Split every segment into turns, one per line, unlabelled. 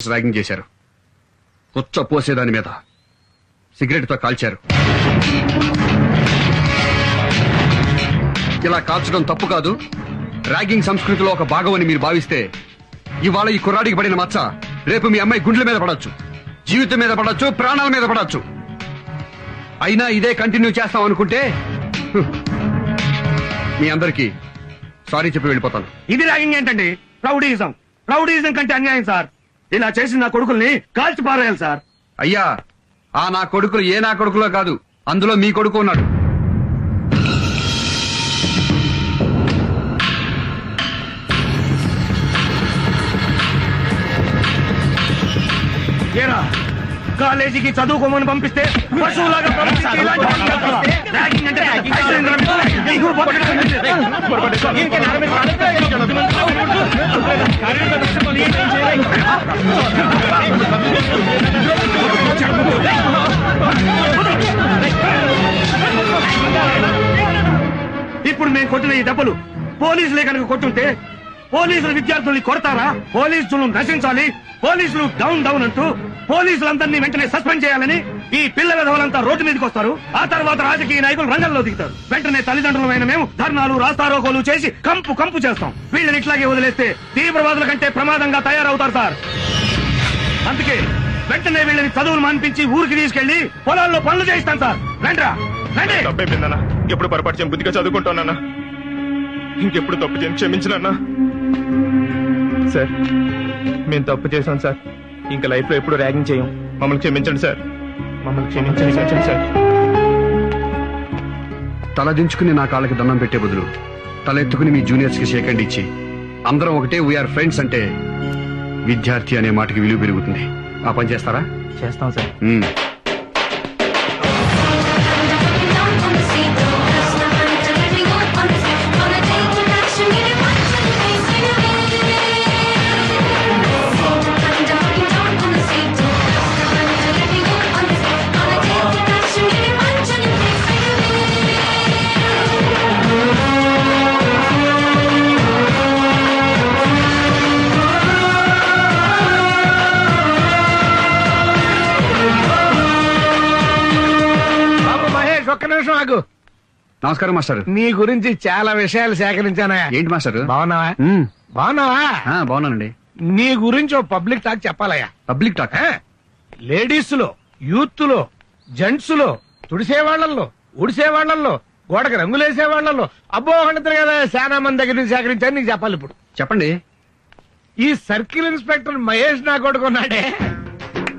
Ragging చేశారు. పుచ్చ పోసేదాని మీద సిగరెట్ తో కాల్చారు. ఇలా కాల్చడం తప్పు కాదు, ర్యాగింగ్ సంస్కృతిలో ఒక భాగం అని మీరు భావిస్తే ఇవాళ ఈ కుర్రాడికి పడిన మచ్చ రేపు మీ అమ్మాయి గుండెల మీద పడొచ్చు, జీవితం మీద పడొచ్చు, ప్రాణాల మీద పడొచ్చు. అయినా ఇదే కంటిన్యూ చేస్తాం అనుకుంటే మీ అందరికీ సారీ చెప్పి వెళ్ళిపోతాను.
ఇది ర్యాగింగ్ ఏంటండి? రౌడీయిజం. రౌడీయిజం కంటే అన్యాయం సార్. ఇలా చేసిన నా కొడుకుల్ని కాల్చి పారేయాలి సార్.
అయ్యా, ఆ నా కొడుకులు ఏ నా కొడుకులో కాదు, అందులో మీ కొడుకు ఉన్నాడు.
ఏరా, కాలేజీకి చదువుకోమని పంపిస్తే పశువులాగా పంపిస్తే ఇలాంటి పనులు చేస్తావా? ర్యాగింగ్ అంటే ఇప్పుడు మేము కొట్టిన ఈ డబ్బులు పోలీసులే కనుక కొట్టుంటే పోలీసులు విద్యార్థుల్ని కొడతారా? పోలీసులు నశించాలి, పోలీసులు డౌన్ డౌన్ అంటూ పోలీసులందరినీ వెంటనే సస్పెండ్ చేయాలని ఈ పిల్లల ధవలంతా రోడ్డు మీదకి వస్తారు. ఆ తర్వాత రాజకీయ నాయకులు రంగంలో దిగుతారు. వెంటనే తల్లిదండ్రులమైన మేము ధర్నాలు, రాస్తారోకోలు చేసి కంపు కంపు చేస్తాం. వీళ్ళని ఇట్లాగే వదిలేస్తే తీవ్రవాదుల కంటే ప్రమాదంగా తయారవుతారు సార్. అందుకే వెంటనే వీళ్ళని చదువులు మాన్పించి ఊరికి తీసుకెళ్లి పొలాల్లో పనులు చేయిస్తాం సార్. రండ్రా, రండి.
తప్పైపోయిందన్నా, ఎప్పుడు పొరపాటు చేయను, బుద్ధిగా చదువుకుంటానన్నా. ఇంకెప్పుడు తప్పు చేయను, క్షమించనన్నా. సార్, మేము తప్పు చేసాం సార్. ఇంకా లైఫ్ లో ఎప్పుడు ర్యాగింగ్ చేయం. మమ్మల్ని క్షమించండి సార్, మమ్మల్ని క్షమించండి సార్.
తల దించుకుని నా కాళ్ళకి దండం పెట్టే బదులు తల ఎత్తుకుని మీ జూనియర్స్ కి షేక్ హ్యాండ్ ఇచ్చి అందరం ఒకటే వీఆర్ ఫ్రెండ్స్ అంటే విద్యార్థి అనే మాటకి విలువ పెరుగుతుంది. ఆ పని చేస్తారా?
చేస్తాం సార్.
నమస్కారం మాస్టర్.
నీ గురించి చాలా విషయాలు సేకరించానా.
ఏంటి మాస్టర్?
బాగున్నావా? బాగున్నావా?
బాగున్నానండి.
నీ గురించి ఓ పబ్లిక్ టాక్ చెప్పాలయ్యా.
Public talk?
లేడీస్ లో, యూత్ లో, జెంట్స్ లో, తుడిసేవాళ్లలో, ఉడిసేవాళ్లలో, గోడకి రంగులేసేవాళ్లలో, అబ్బో అంటారు కదా, చాలా మంది దగ్గర నుంచి సేకరించాను. నీకు చెప్పాలి ఇప్పుడు.
చెప్పండి.
ఈ సర్కిల్ ఇన్స్పెక్టర్ మహేష్ నా కొడుకున్నాడే,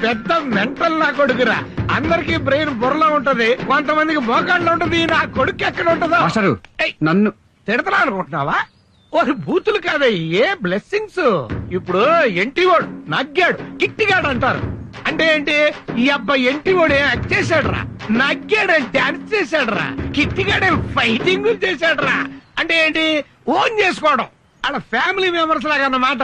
పెద్ద మెంటల్ నా కొడుకురా. అందరికి బ్రెయిన్ బుర్రలో ఉంటది, కొంతమందికి మోకాళ్ళలో ఉంటది. నా కొడుకు ఎక్కడ ఉంటుందో.
మాస్టరు, నన్ను
తిడతా అనుకుంటున్నావా? ఒక బూతులు కాదే, ఏ బ్లెస్సింగ్స్. ఇప్పుడు ఎంటివాడు నగ్గాడు, కిట్టిగాడు అంటారు. అంటే ఏంటి? ఈ అబ్బాయి ఎంటివాడు ఏం యాక్ట్ చేశాడు రా, నగ్గాడంటే డాన్స్ చేశాడు రా, కిట్టిగాడే ఫైటింగ్ చేశాడు రా. అంటే ఏంటి? ఓన్ చేసుకోవడం. అలా ఫ్యామిలీ మెంబర్స్ లాగా అన్నమాట.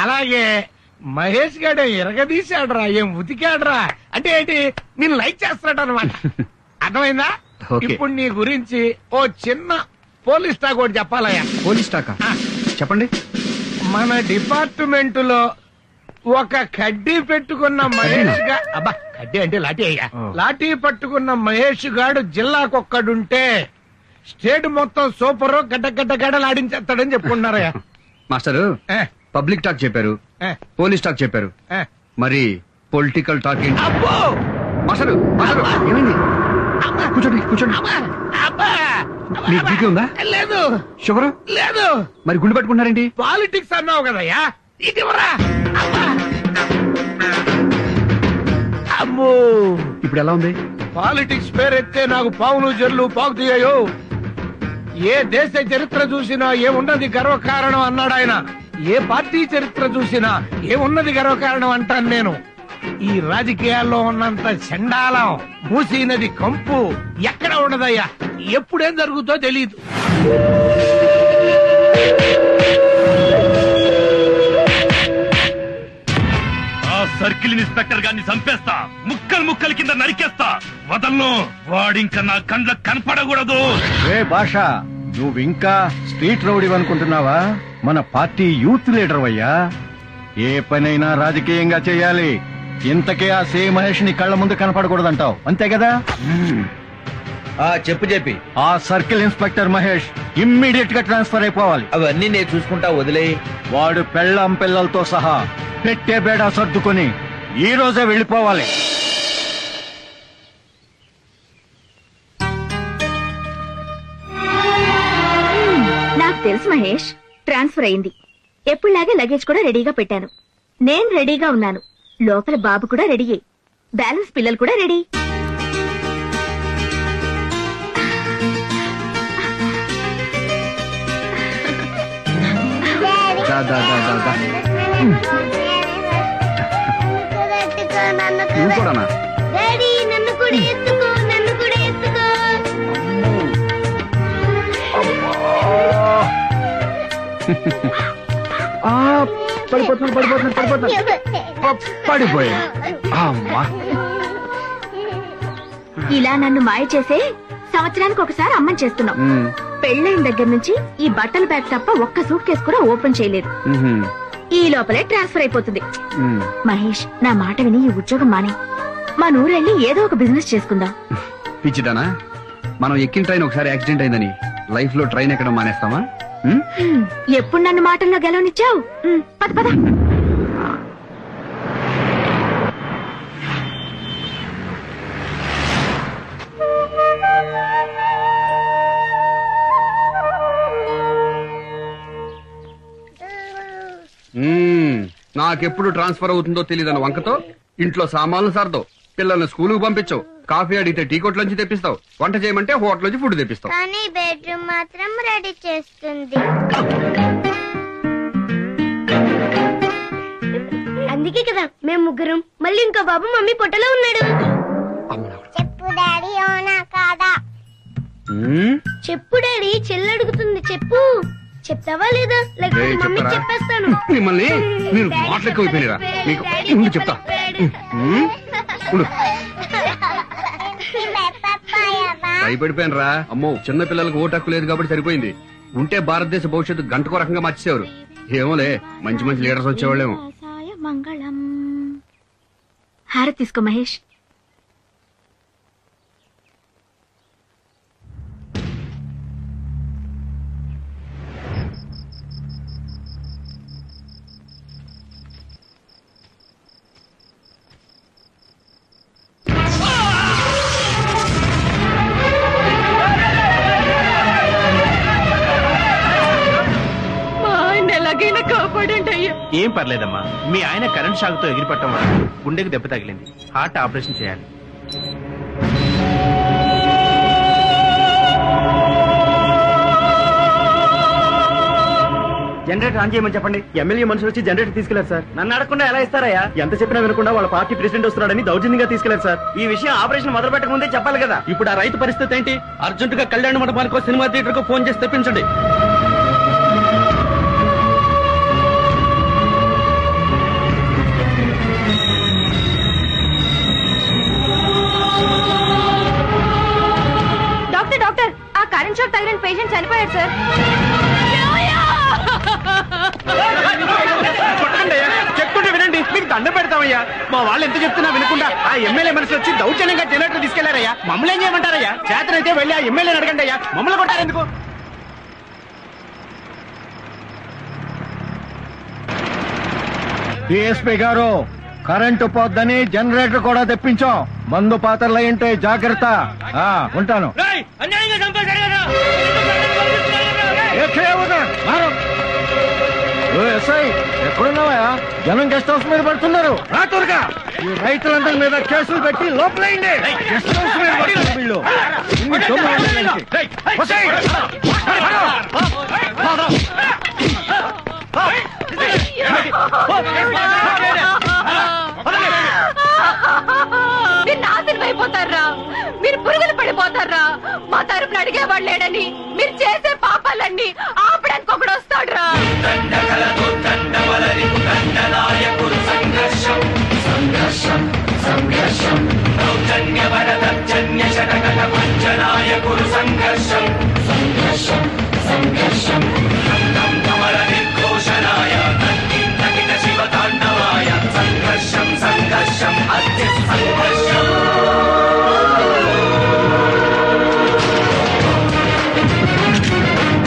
అలాగే మహేష్ గారు ఎరగదీశాడురా, ఏం ఉతికాడురా. అంటే ఏంటి? నేను లైక్ చేస్తున్నాడు అనమాట. అర్థమైందా? ఇప్పుడు నీ గురించి ఓ చిన్న పోలీస్ టాక్ ఒకటి చెప్పాలయ్యా.
పోలీస్ టాకా? చెప్పండి.
మన డిపార్ట్మెంట్ లో ఒక కడ్డీ పెట్టుకున్న మహేష్ గా, అబ్బా కడ్డీ అంటే లాఠీ అయ్యా, లాఠీ పట్టుకున్న మహేష్ గాడు జిల్లాకొక్కడుంటే స్టేట్ మొత్తం సూపర్ గడ్డ గడ్డ గడ్డలాడించేస్తాడని చెప్పుకుంటున్నారయ్యా.
మాస్టరు, పబ్లిక్ టాక్ చెప్పారు, పోలీస్ టాక్ చెప్పారు, మరి పొలిటికల్ టాక్ ఏంటి?
అబ్బో
మాస్టరు, మాస్టరు, ఏమైంది? కూర్చోండి, కూర్చోండి. మీకు బీపీ ఉందా?
లేదు.
షుగర్
లేదు.
మరి గుండె పట్టుకుంటారేంటి?
పాలిటిక్స్ అన్నావు కదయ్యా, ఇదివరా. అమ్మో,
ఇప్పుడు ఎలా ఉంది?
పాలిటిక్స్ పేరెత్తే నాకు పావులు జర్లు పాకుతీయో. ఏ దేశ చరిత్ర చూసినా ఏమున్నది గర్వకారణం అన్నాడు ఆయన. ఏ పార్టీ చరిత్ర చూసినా ఏమున్నది గర్వకారణం అంటాను నేను. ఈ రాజకీయాల్లో ఉన్నంత చండాలం, మూసీ నది కంపు ఎక్కడ ఉండదయ్యా. ఎప్పుడేం జరుగుతో తెలియదు.
ఆ సర్కిల్ ఇన్స్పెక్టర్ గారిని చంపేస్తా, ముక్కలు ముక్కలు కింద నరికేస్తా, వదలను. వాడింక నా కండ్లకు కనపడకూడదు.
భాషా, నువ్వింకా స్ట్రీట్ రౌడీ అనుకుంటున్నావా? మన పార్టీ యూత్ లీడర్ అయ్యా. ఏ పనైనా రాజకీయంగా చేయాలి. ఇంతకే ఆ సే మహేష్ ని కళ్ళ ముందు కనపడకూడదంటావు, అంతే కదా?
చెప్పి
ఆ సర్కిల్ ఇన్స్పెక్టర్ మహేష్ ఇమ్మీడియట్ గా ట్రాన్స్ఫర్ అయిపోవాలి.
అవన్నీ నేను చూసుకుంటా, వదిలే.
వాడు పెళ్ళం పిల్లలతో సహా పెట్టే బేడా సర్దుకొని ఈ రోజే వెళ్ళిపోవాలి.
నాకు తెలుసు మహేష్, ట్రాన్స్ఫర్ అయింది. ఎప్పుడులాగే లగేజ్ కూడా రెడీగా పెట్టాను. నేను రెడీగా ఉన్నాను. లోపల బాబు కూడా రెడీ. బ్యాలెన్స్ పిల్లలు కూడా రెడీ.
నువ్వు కూడానా?
నన్ను కూడా ఎత్తుకో, నన్ను కూడా ఎత్తుకో.
పడిపోయాను.
ఇలా నన్ను మాయ చేసే సంవత్సరానికి ఒకసారి అమ్మని చేస్తున్నాం. పెళ్ళైన దగ్గర నుంచి ఈ బట్టల బ్యాగ్ తప్ప ఒక్క సూట్ కేసు కూడా ఓపెన్ చేయలేదు. ఈ లోపలే ట్రాన్స్ఫర్ అయిపోతుంది. మహేష్, నా మాట విని ఈ ఉద్యోగం మానే మా నూరెళ్ళి ఏదో ఒక బిజినెస్ చేసుకుందాం.
పిచ్చిదానా, మనం ఎక్కిన ట్రైన్ ఒకసారి యాక్సిడెంట్ అయిందని లైఫ్ లో ట్రైన్ ఎక్కడం మానేస్తామా?
ఎప్పుడు నన్ను మాటల్లో గెలవనిచ్చావు? పద పద.
నాకెప్పుడు ట్రాన్స్ఫర్ అవుతుందో తెలియదన్న వంకతో ఇంట్లో సామాన్లు సర్దో, పిల్లల్ని స్కూలుకు పంపించవు, కాఫీ అడిగితే టీ కొట్ల నుంచి తెప్పిస్తావు, వంట చేయమంటే హోటల్ నుంచి ఫుడ్ తెప్పిస్తావు.
కానీ బెడ్రూమ్ మాత్రం రెడీ చేస్తుంది. అందుకే కదా మేము ముగ్గురం, మళ్ళీ ఇంకో బాబు మమ్మీ పొట్టలో ఉన్నాడు. చెప్పు డాడీ, అవునా కాదా? చెప్పు డాడీ, చెల్లడుగుతుంది, చెప్పు. చెప్తావా లేదా? లేకపోతే మమ్మీ చెప్పేస్తాను.
మిమ్మల్ని మీరు మాటలెక్కువైపోయినరా? మీకు ముందు చెప్తా. భయపడిపోయాను రా. అమ్మో, చిన్న పిల్లలకు ఓటు హక్కు లేదు కాబట్టి సరిపోయింది. ఉంటే భారతదేశ భవిష్యత్తు గంటకో రకంగా మార్చేసేవారు. ఏమోలే, మంచి మంచి లీడర్స్ వచ్చేవాళ్ళేమో.
మంగళం. హారతి తీసుకో మహేష్.
ఏం పర్లేదమ్మా, మీ ఆయన కరెంట్ షాక్ తో ఎగిరిపట్టడం వల్ల గుండెకి దెబ్బ తగిలింది. హార్ట్ ఆపరేషన్ చేయాలి.
జనరేటర్ ఆన్ చేయమని చెప్పండి. ఎమ్మెల్యే మనుషులు వచ్చి జనరేటర్ తీసుకెళ్లారు సార్. నన్ను అడగకుండా ఎలా ఇస్తారయ్యా? ఎంత చెప్పినా వినకుండా వాళ్ళ పార్టీ ప్రెసిడెంట్ వస్తున్నాడని దౌర్జన్యంగా తీసుకెళ్లారు సార్. ఈ విషయం ఆపరేషన్ మొదలు పెట్టక ముందే చెప్పాలి కదా.
ఇప్పుడు ఆ రైతు పరిస్థితి ఏంటి? అర్జెంట్ గా కళ్యాణ మండపానికో సినిమా థియేటర్ కో ఫోన్ చేసి తెప్పించండి.
డాక్టర్ డాక్టర్, ఆ కరెంట్ షాక్ తగిలిన పేషెంట్ చనిపోయాడు సార్.
చెప్తుంటే వినండి, మీకు దండ పెడతామయ్యా. మా వాళ్ళు ఎంత చెప్తున్నా వినకుండా ఆ ఎమ్మెల్యే మనుషులు వచ్చి దౌర్జన్యంగా జనరేటర్ తీసుకెళ్లారయ్యా. మమ్మల్ని ఏం చేయమంటారయ్యా? చేతనైతే వెళ్ళి ఆ ఎమ్మెల్యేని అడగండి అయ్యా. మమ్మల్ని కొట్టారు ఎందుకు?
డిఎస్పీ గారు, కరెంటు పోద్దని జనరేటర్ కూడా తెప్పించాం. మందు పాత్రలు అయింటే జాగ్రత్త. ఉంటాను. ఎక్కడున్నావా? జనం గెస్ట్ హౌస్ మీద పడుతున్నారు. ఈ రైతులందరి మీద కేసులు పెట్టి లోపలైంది. గెస్ట్ హౌస్ మీద పడుతున్నారు వీళ్ళు. ఇన్ని
మీరు నాశనం అయిపోతారా? మీరు పురుగులు పడిపోతారా? మా తరపున అడిగేవాడు లేడని మీరు చేసే పాపాలన్నీ ఆపడానికి ఒకడు వస్తాడురా.
సంఘర్షం
సంఘర్షం